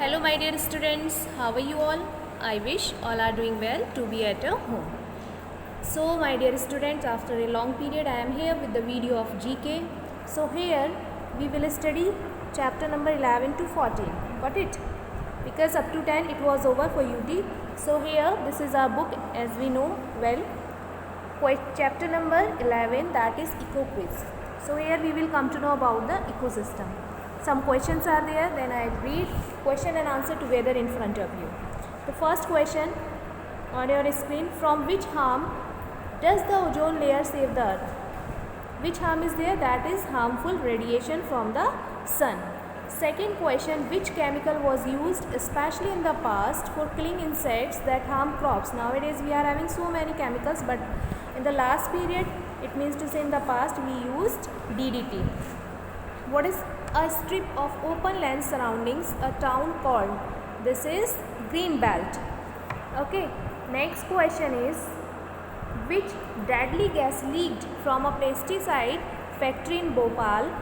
Hello my dear students, how are you all? I wish all are doing well to be at a home. So my dear students, after a long period I am here with the video of GK. So here we will study chapter number 11 to 14. Got it? Because up to 10 it was over for UT. So here this is our book as we know well. Chapter number 11, that is Eco Quiz. So here we will come to know about the ecosystem. Some questions are there, then I will read question and answer together in front of you. The first question on your screen: from which harm does the ozone layer save the earth? Which harm is there? That is harmful radiation from the sun. Second question: which chemical was used especially in the past for killing insects that harm crops? Nowadays we are having so many chemicals, but in the last period, it means to say in the past, we used DDT. What is a strip of open land surroundings a town called? This is green belt. Okay. Next question is: which deadly gas leaked from a pesticide factory in Bhopal,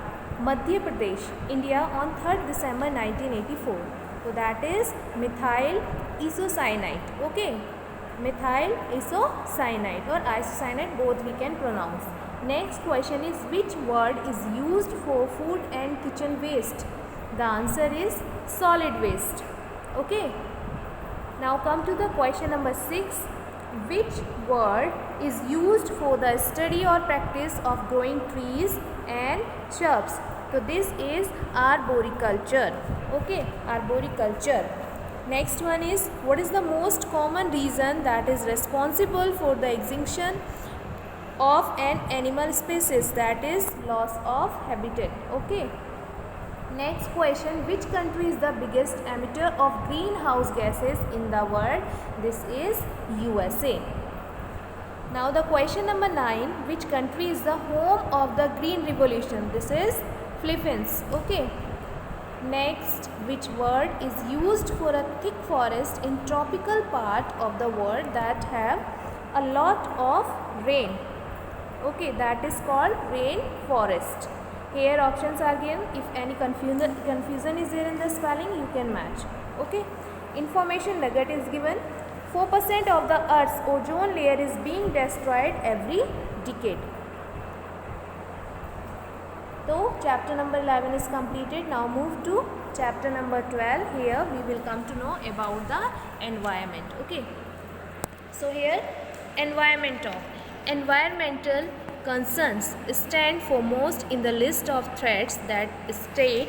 Madhya Pradesh, India on 3rd December 1984? So that is methyl isocyanate. Okay. Methyl isocyanate or isocyanate, both we can pronounce. Next question is: which word is used for food and kitchen waste? The answer is solid waste. Okay. Now come to the question number 6. Which word is used for the study or practice of growing trees and shrubs? So this is arboriculture. Okay, arboriculture. Next one is: what is the most common reason that is responsible for the extinction of an animal species? That is loss of habitat. Okay. Next question: which country is the biggest emitter of greenhouse gases in the world? This is USA. Now the question number 9: which country is the home of the Green Revolution? This is Philippines. Okay. Next, which word is used for a thick forest in tropical part of the world that have a lot of rain? Okay, that is called rainforest. Here options are given. If any confusion is there in the spelling, you can match. Okay. Information nugget is given. 4% of the Earth's ozone layer is being destroyed every decade. So chapter number 11 is completed. Now move to chapter number 12. Here we will come to know about the environment. Okay. So here environmental concerns stand foremost in the list of threats that stare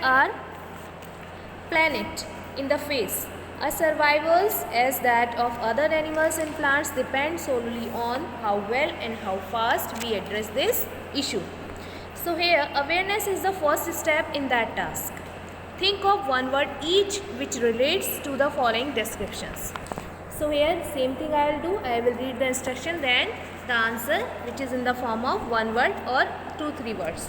our planet in the face. Our survival, as that of other animals and plants, depends solely on how well and how fast we address this issue. So here awareness is the first step in that task. Think of one word each which relates to the following descriptions. So here same thing I will do. I will read the instruction, then the answer, which is in the form of one word or 2-3 words.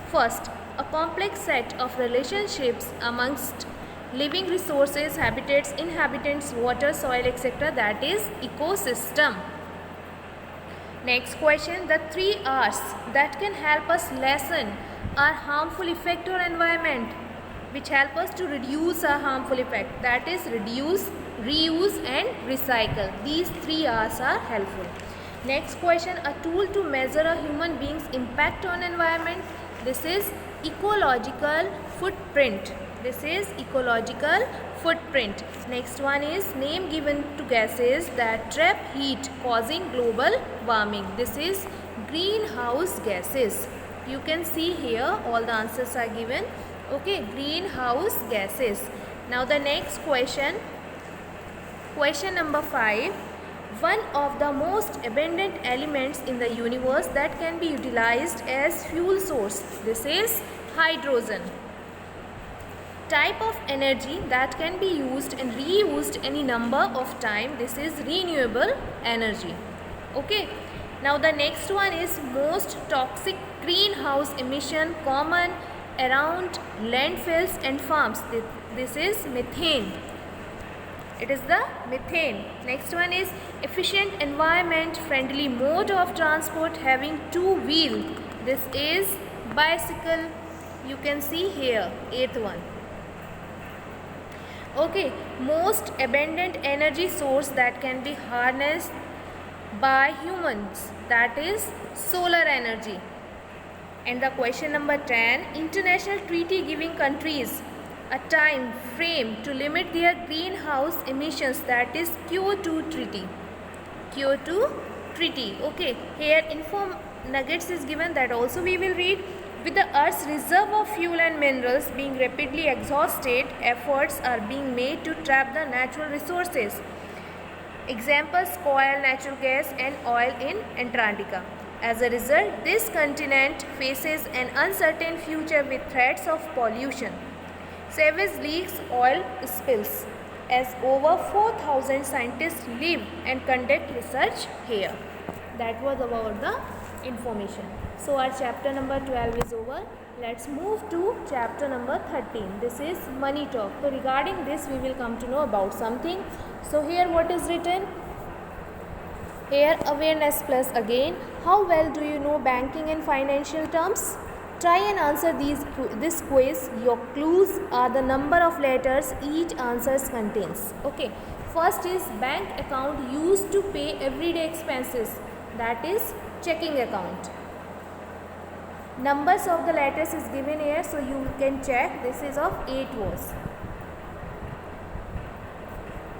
First, a complex set of relationships amongst living resources, habitats, inhabitants, water, soil, etc. That is ecosystem. Next question: the 3 R's that can help us lessen our harmful effect on environment, which help us to reduce our harmful effect. That is reduce, reuse and recycle. These 3 R's are helpful. Next question: a tool to measure a human being's impact on environment. This is ecological footprint. This is ecological footprint. Next one is: name given to gases that trap heat causing global warming. This is greenhouse gases. You can see here all the answers are given. Okay, greenhouse gases. Now the next question number 5. One of the most abundant elements in the universe that can be utilized as fuel source. This is hydrogen. Type of energy that can be used and reused any number of time. This is renewable energy. Okay. Now the next one is: most toxic greenhouse emission common around landfills and farms. This is methane. It is the methane. Next one is: efficient environment friendly mode of transport having 2 wheels. This is bicycle. You can see here 8th one. Okay, most abundant energy source that can be harnessed by humans, that is solar energy. And the question number 10, international treaty giving countries a time frame to limit their greenhouse emissions, that is Kyoto Treaty. Kyoto Treaty. Okay, here info nuggets is given, that also we will read. With the Earth's reserve of fuel and minerals being rapidly exhausted, efforts are being made to trap the natural resources. Examples: coal, natural gas and oil in Antarctica. As a result, this continent faces an uncertain future with threats of pollution, sewage leaks, oil spills, as over 4,000 scientists live and conduct research here. That was about the information. So our chapter number 12 is over. Let's move to chapter number 13. This is money talk. So regarding this we will come to know about something. So here what is written? Here awareness plus again. How well do you know banking and financial terms? Try and answer this quiz. Your clues are the number of letters each answer contains. Okay. First is bank account used to pay everyday expenses. That is checking account. Numbers of the letters is given here, so you can check. This is of 8 words.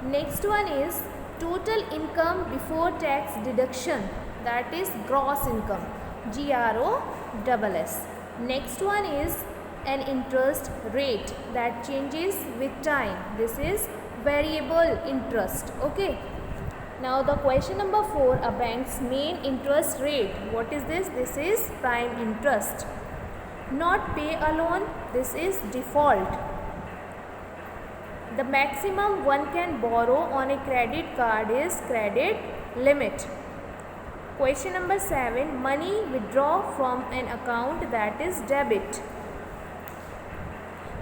Next one is total income before tax deduction. That is gross income. GROSS. Next one is an interest rate that changes with time. This is variable interest. Okay. Now the question number 4, a bank's main interest rate. What is this? This is prime interest. Not pay a loan. This is default. The maximum one can borrow on a credit card is credit limit. Question number 7, money withdraw from an account, that is debit.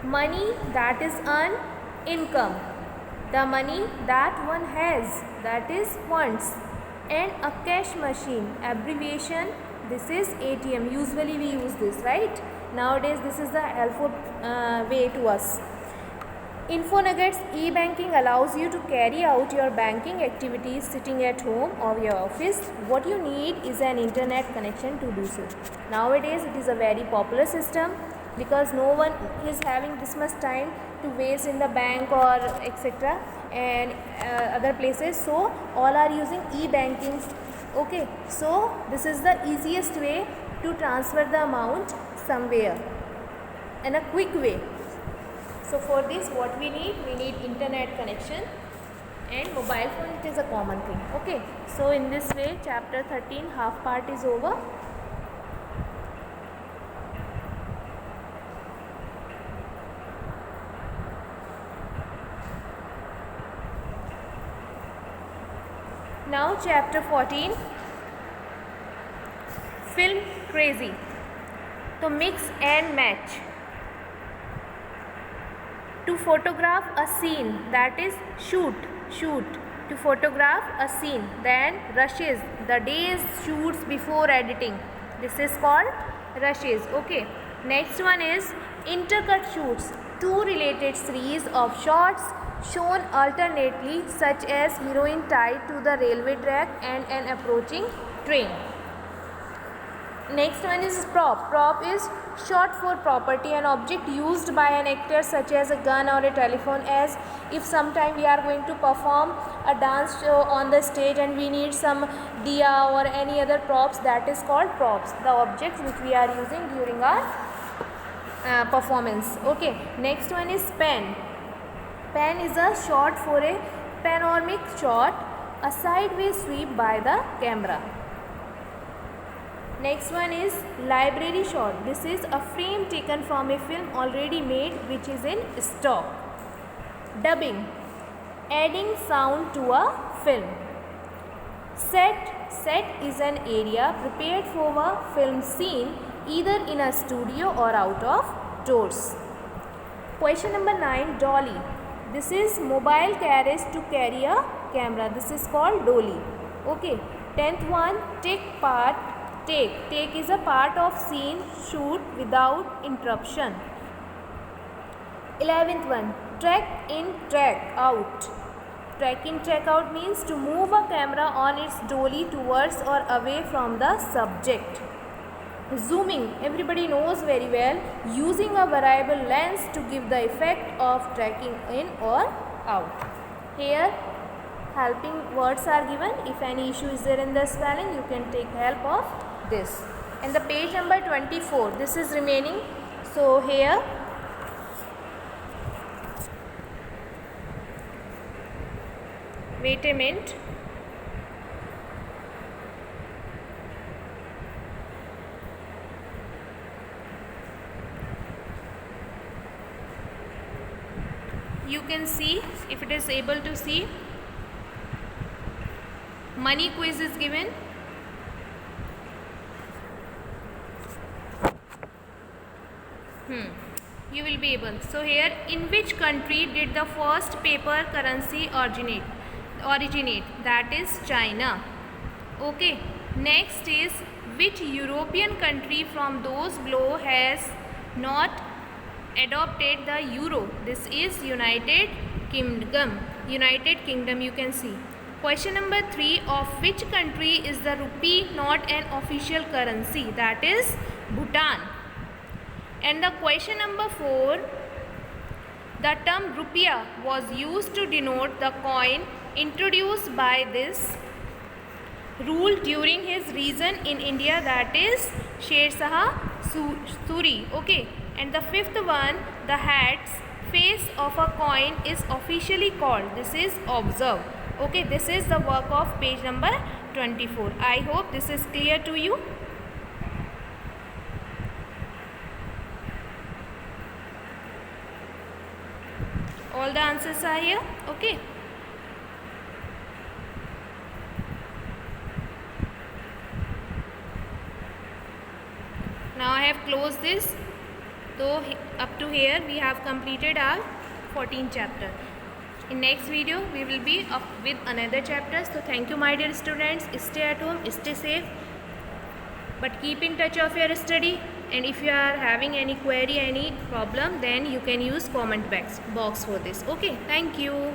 Money that is earned, income. The money that one has, that is funds. And a cash machine, abbreviation, this is ATM. Usually we use this, right? Nowadays this is the helpful way to us. Info nuggets: e-banking allows you to carry out your banking activities sitting at home or your office. What you need is an internet connection to do so. Nowadays it is a very popular system because no one is having this much time to waste in the bank or etc. and other places, so all are using e-banking. Okay, so this is the easiest way to transfer the amount somewhere in a quick way. So for this what we need internet connection and mobile phone. It is a common thing. Okay, so in this way chapter 13 half part is over. Now chapter 14, film crazy. To mix and match. To photograph a scene, that is shoot. To photograph a scene. Then rushes, the days shoots before editing. This is called rushes. Okay. Next one is intercut shoots. Two related series of shots shown alternately, such as heroine tied to the railway track and an approaching train. Next one is prop. Prop is short for property, an object used by an actor such as a gun or a telephone, as if sometime we are going to perform a dance show on the stage and we need some diya or any other props, that is called props, the objects which we are using during our performance. Okay, next one is pan. Pan is a shot for a panoramic shot, a sideways sweep by the camera. Next one is library shot. This is a frame taken from a film already made which is in stock. Dubbing, adding sound to a film. Set is an area prepared for a film scene either in a studio or out of doors. Question number 9, dolly. This is mobile carriage to carry a camera. This is called dolly. Okay. 10th one, take part. Take is a part of scene shoot without interruption. 11th one, track in, track out. Track in, track out means to move a camera on its dolly towards or away from the subject. Zooming, everybody knows very well, using a variable lens to give the effect of tracking in or out. Here helping words are given. If any issue is there in the spelling, you can take help of this. And the page number 24, this is remaining. So here wait a minute. You can see, if it is able to see, money quiz is given. You will be able. So here, in which country did the first paper currency originate? That is China. Okay. Next is, which European country from those below has not adopted the euro? This is United Kingdom. United Kingdom, you can see. Question number 3, of which country is the rupee not an official currency? That is Bhutan. And the question number 4, the term rupiah was used to denote the coin introduced by this rule during his reign in India, that is Sher Shah Suri. Okay. And the 5th one, the hat's face of a coin is officially called. This is observe. Okay, this is the work of page number 24. I hope this is clear to you. All the answers are here. Okay. Now I have closed this. So up to here we have completed our 14th chapter. In next video we will be up with another chapter. So thank you my dear students. Stay at home, stay safe, but keep in touch of your study. And if you are having any query, any problem, then you can use comment box for this. Okay, thank you.